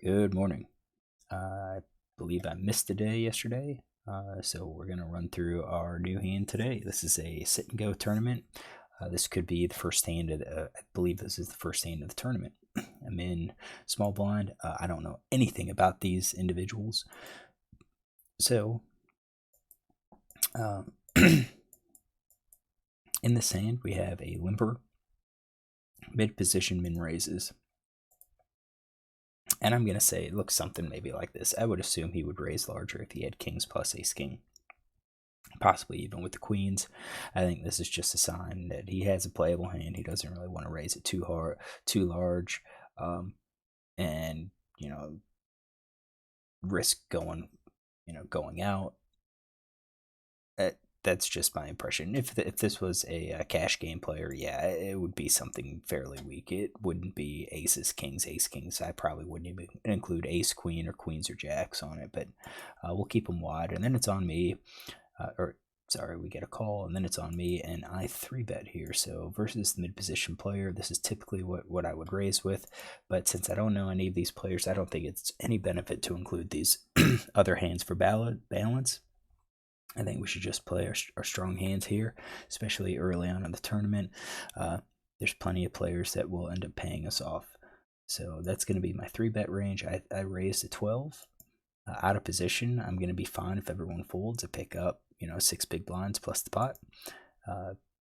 Good morning. I believe I missed a day yesterday, so we're going to run through our new hand today. This is a sit and go tournament. This could be the first hand of I believe this is the first hand of the tournament. I'm in small blind. I don't know anything about these individuals. So, in this hand, we have a limper, mid position, min raises. And I'm going to say it looks something maybe like this. I would assume he would raise larger if he had kings plus ace king, possibly even with the queens. I think this is just a sign that he has a playable hand. He doesn't really want to raise it too large, and risk going out. That's just my impression. If this was a cash game player, yeah, it would be something fairly weak. It wouldn't be aces, kings, ace, kings. I probably wouldn't even include ace, queen, or queens or jacks on it, but we'll keep them wide. And then it's on me, we get a call, and then it's on me, and I 3-bet here. So versus the mid-position player, this is typically what I would raise with, but since I don't know any of these players, I don't think it's any benefit to include these other hands for balance. I think we should just play our strong hands here, especially early on in the tournament. There's plenty of players that will end up paying us off. So that's going to be my 3-bet range. I raised to 12. Out of position, I'm going to be fine if everyone folds. I pick up, 6 big blinds plus the pot,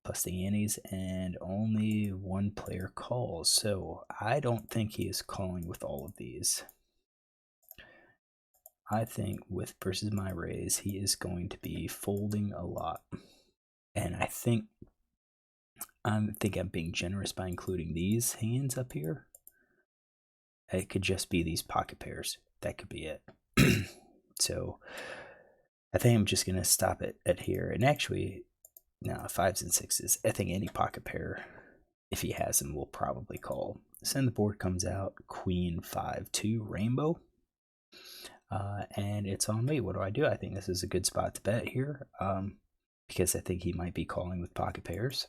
plus the antes, and only one player calls. So I don't think he is calling with all of these. I think with versus my raise, he is going to be folding a lot. And I think I'm being generous by including these hands up here. It could just be these pocket pairs. That could be it. So I think I'm just going to stop it at here. And actually, now 5s and 6s, I think any pocket pair, if he has them, will probably call. So then the board comes out, queen, 5-2, rainbow. And it's on me. What do? I think this is a good spot to bet here, because I think he might be calling with pocket pairs.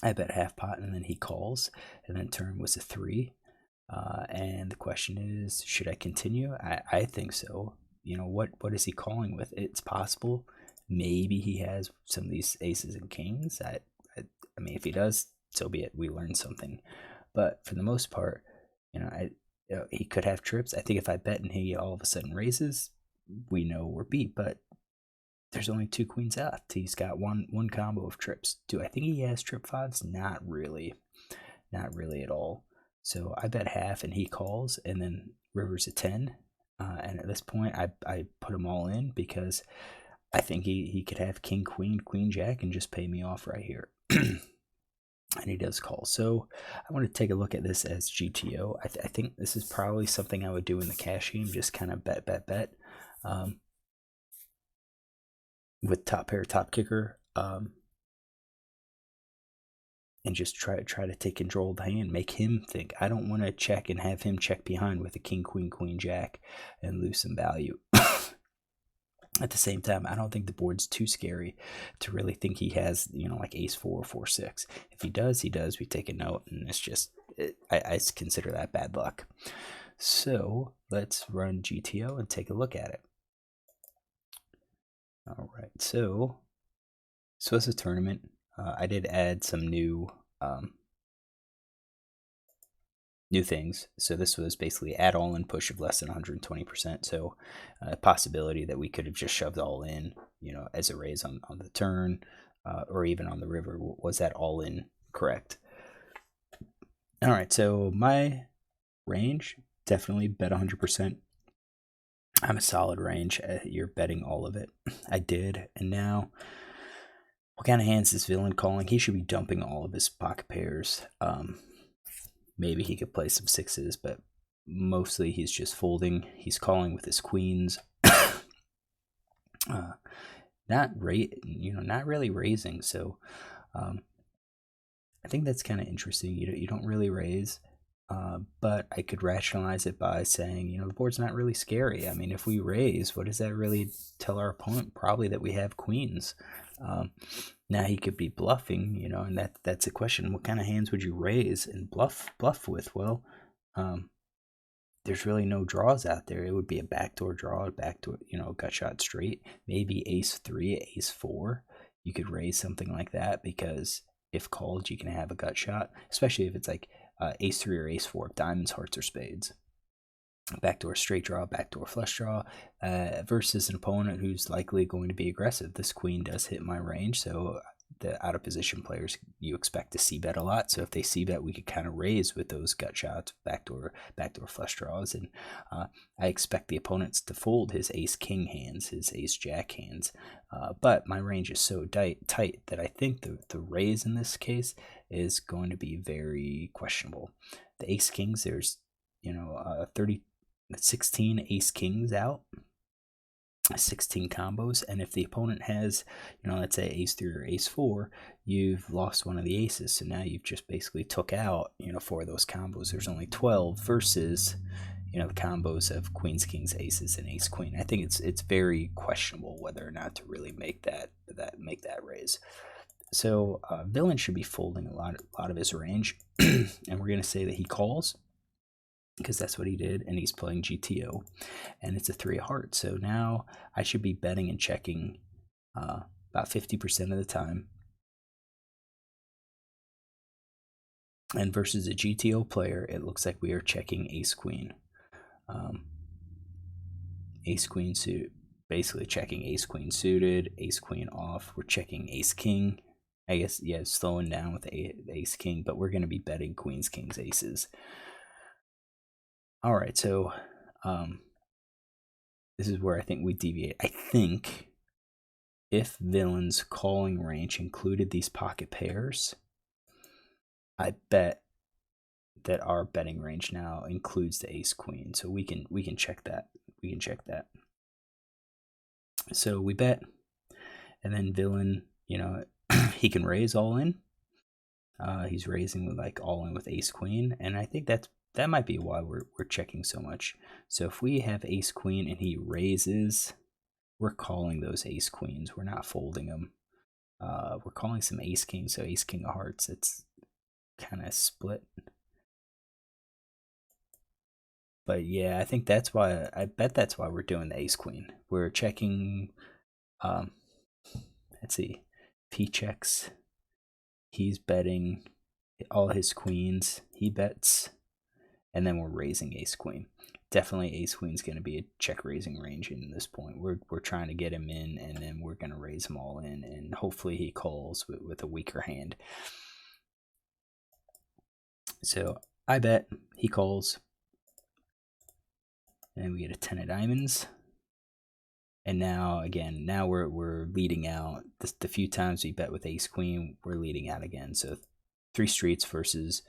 I bet half pot, and then he calls, and then turn was a 3. And the question is, should I continue? I think so. What is he calling with? It's possible. Maybe he has some of these aces and kings. I mean, if he does, so be it. We learned something. But for the most part, he could have trips. I think if I bet and he all of a sudden raises, we know we're beat. But there's only 2 queens left. He's got one combo of trips. Do I think he has trip 5s? Not really at all. So I bet half and he calls, and then river's a 10. And at this point, I put him all in because I think he could have king, queen, queen, jack, and just pay me off right here. And he does call. So I want to take a look at this as GTO. I think this is probably something I would do in the cash game, just kind of bet. With top pair, top kicker, and just try to take control of the hand, make him think. I don't want to check and have him check behind with a king, queen, queen, jack, and lose some value. At the same time, I don't think the board's too scary to really think he has, like ace 4 or 4-6. If he does, he does. We take a note, and it's just, I consider that bad luck. So let's run GTO and take a look at it. All right, so it's a tournament. I did add some new things. So this was basically add all in push of less than 120%. So a possibility that we could have just shoved all in, as a raise on the turn, or even on the river. Was that all in correct? All right, so my range, definitely bet 100%. I'm a solid range. You're betting all of it. I did. And now, what kind of hands is villain calling? He should be dumping all of his pocket pairs. Maybe he could play some 6s, but mostly he's just folding. He's calling with his queens. Not really raising. So I think that's kind of interesting. You don't really raise, but I could rationalize it by saying, the board's not really scary. I mean, if we raise, what does that really tell our opponent? Probably that we have queens. Now he could be bluffing, and that's a question. What kind of hands would you raise and bluff with? Well, there's really no draws out there. It would be a backdoor draw, a backdoor, gut shot straight, maybe ace 3, ace 4. You could raise something like that, because if called, you can have a gut shot, especially if it's like ace 3 or ace 4, diamonds, hearts, or spades. Backdoor straight draw, backdoor flush draw, versus an opponent who's likely going to be aggressive. This queen does hit my range, so the out of position players you expect to c bet a lot. So if they c bet, we could kind of raise with those gut shots, backdoor flush draws, and I expect the opponents to fold his ace king hands, his ace jack hands. But my range is so tight that I think the raise in this case is going to be very questionable. The ace kings, there's 16 ace kings out, 16 combos, and if the opponent has, let's say ace 3 or ace 4, you've lost one of the aces, so now you've just basically took out 4 of those combos. There's only 12 versus the combos of queens, kings, aces, and ace queen. I think it's very questionable whether or not to really make that raise. So villain should be folding a lot of his range, and we're going to say that he calls, because that's what he did, and he's playing GTO, and it's a 3 of hearts. So now I should be betting and checking about 50% of the time. And versus a GTO player, it looks like we are checking ace queen. Ace queen suit, basically checking ace queen suited, ace queen off. We're checking ace king. I guess, yeah, slowing down with ace king, but we're going to be betting queens, kings, aces. All right, so this is where I think we deviate. I think if villain's calling range included these pocket pairs, I bet that our betting range now includes the ace queen. So we can check that. We can check that. So we bet, and then villain, he can raise all in. He's raising with like all in with ace queen, and I think that might be why we're checking so much. So if we have ace queen and he raises, we're calling those ace queens. We're not folding them. We're calling some ace king, so ace king of hearts. It's kind of split. But yeah, I think that's why, I bet that's why we're doing the ace queen. We're checking, let's see, if he checks, he's betting all his queens, he bets, and then we're raising ace queen. Definitely ace queen's going to be a check raising range in this point. We're trying to get him in, and then we're going to raise him all in, and hopefully he calls with a weaker hand. So I bet, he calls, and we get a 10 of diamonds. And now again, now we're leading out. The few times we bet with ace queen, we're leading out again. So 3 streets versus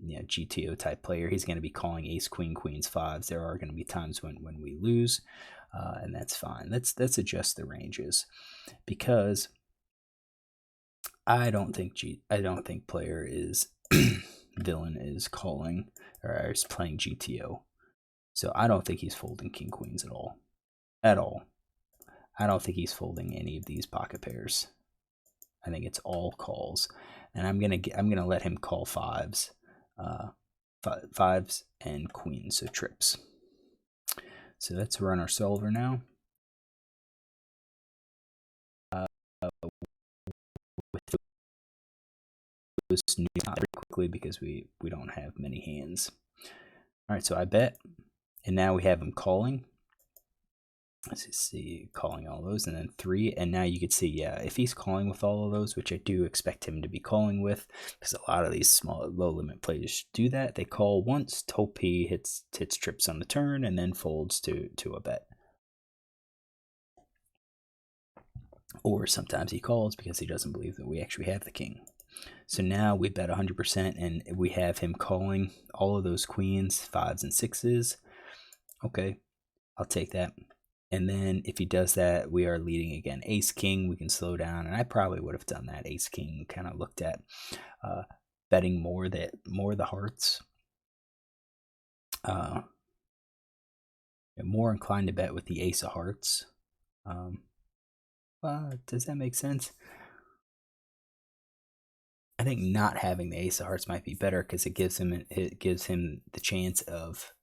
GTO type player, he's going to be calling ace queen, queens, fives. There are going to be times when we lose, and that's fine. Let's adjust the ranges, because I don't think player is villain is calling or is playing GTO. So I don't think he's folding king queens at all. I don't think he's folding any of these pocket pairs. I think it's all calls, and I'm gonna let him call fives, fives and queens, so trips. So let's run our solver now. With those new very quickly, because we don't have many hands. All right, so I bet, and now we have him calling. Let's see, calling all those, and then 3, and now you can see, yeah, if he's calling with all of those, which I do expect him to be calling with, because a lot of these small low limit players do that. They call once, hope he hits trips on the turn, and then folds to a bet. Or sometimes he calls because he doesn't believe that we actually have the king. So now we bet 100%, and we have him calling all of those queens, fives, and sixes. Okay, I'll take that. And then if he does that, we are leading again. Ace king, we can slow down, and I probably would have done that. Ace king, kind of looked at betting more the hearts. More inclined to bet with the ace of hearts. Does that make sense? I think not having the ace of hearts might be better, because it gives him the chance of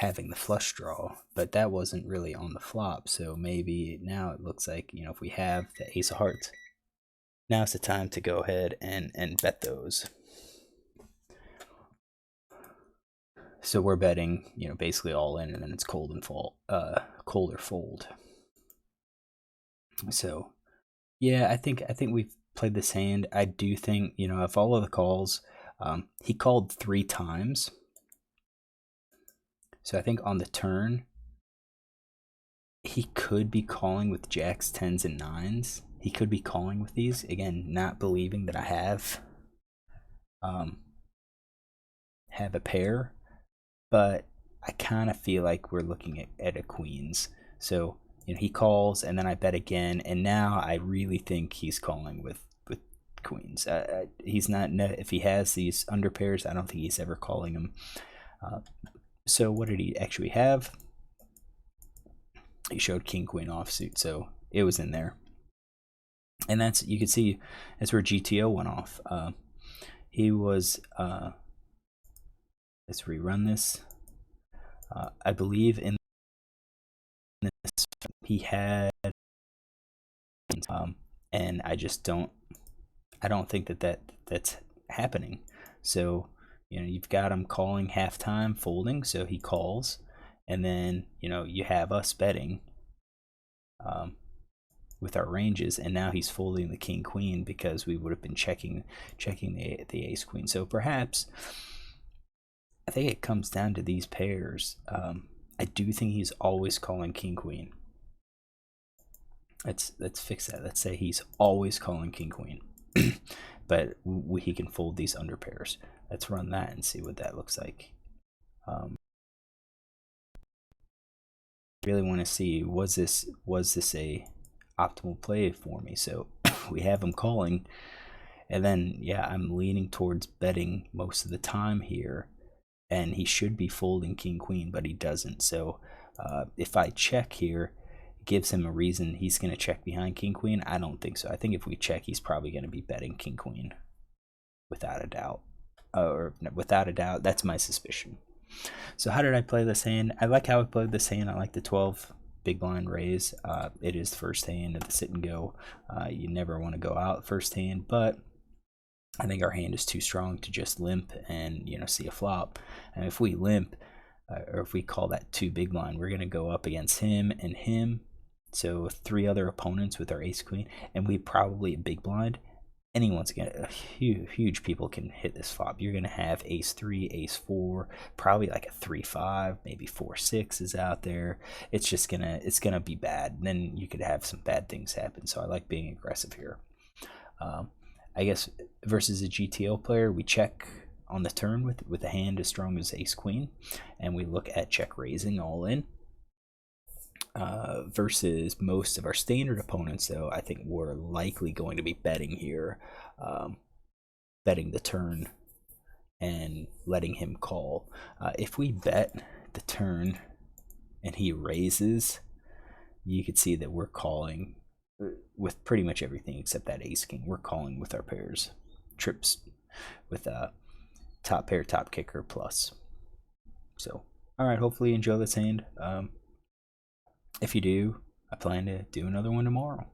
having the flush draw, but that wasn't really on the flop. So maybe now it looks like, you know, if we have the ace of hearts, now's the time to go ahead and bet those. So we're betting, you know, basically all in, and then it's cold or fold. So yeah, I think we've played this hand. I do think, you know, of all of the calls, he called 3 times. So I think on the turn, he could be calling with jacks, 10s, and 9s. He could be calling with these. Again, not believing that I have a pair, but I kind of feel like we're looking at a queens. So, you know, he calls, and then I bet again, and now I really think he's calling with queens. He's not, if he has these under pairs, I don't think he's ever calling them. So what did he actually have? He showed king queen offsuit, so it was in there. And that's, you can see, that's where GTO went off. He was, let's rerun this. I believe in this he had, and I just don't think that's happening. So, you know, you've got him calling halftime, folding, so he calls, and then, you know, you have us betting with our ranges, and now he's folding the king queen because we would have been checking the ace queen. So perhaps I think it comes down to these pairs. I do think he's always calling king queen. Let's fix that. Let's say he's always calling king queen. But he can fold these under pairs. Let's run that and see what that looks like. Really want to see, was this a optimal play for me? So we have him calling, and then yeah, I'm leaning towards betting most of the time here, and he should be folding king queen, but he doesn't. So if I check here, it gives him a reason he's going to check behind king queen. I don't think so. I think if we check, he's probably going to be betting king queen without a doubt. Or without a doubt, that's my suspicion. So how did I play this hand? I like how I played this hand. I like the 12 big blind raise. It is the first hand of the sit and go. You never want to go out first hand, but I think our hand is too strong to just limp and, you know, see a flop. And if we limp, or if we call that 2 big blind, we're going to go up against him and him. So 3 other opponents with our ace queen, and we probably a big blind. Anyone's gonna, huge people can hit this flop. You're gonna have ace 3, ace 4, probably like a 3-5, maybe 4-6 is out there. It's just gonna be bad. And then you could have some bad things happen. So I like being aggressive here. I guess versus a GTO player, we check on the turn with a hand as strong as ace queen, and we look at check raising all in. Versus most of our standard opponents, though, I think we're likely going to be betting here, betting the turn and letting him call. If we bet the turn and he raises, you could see that we're calling with pretty much everything except that ace king. We're calling with our pairs, trips with a top pair, top kicker plus. So, all right, hopefully you enjoy this hand. If you do, I plan to do another one tomorrow.